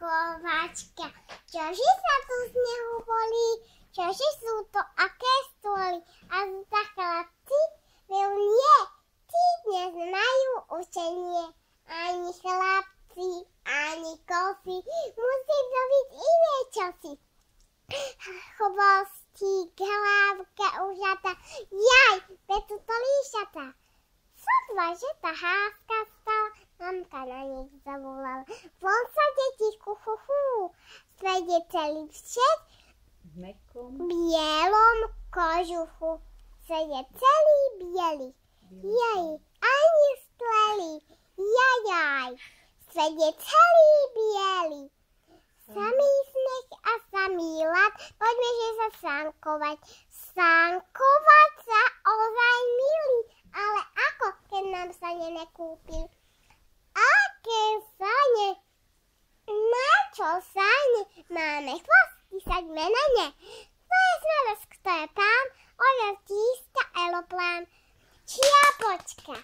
Kovačka, čože sa tu z neho volí, čože sú to aké stôly, a zda chlapci, veru nie, tí dnes majú učenie, ani chlapci, ani kozy, musí robiť iné čosi. Chvostík, hlávka, užata, jaj, veď sú to líšata. Sotva, že tá háska stala, mamka na nich zavolala. Von sa deti, svede celý všet, v bielom kožuchu, svede celý biely, jej, ani stleli, jajaj, svede celý biely. Samý sneh a samý ľad, poďme, že sa sánkovať. Sánkovať sa ozaj milí, ale ako, keď nám sane nekúpi? Aké sane? Na čo sane? Máme chvosty, saďme na ne. To je známosť, kto je pán, ona tíska eloplán. Čiapočka.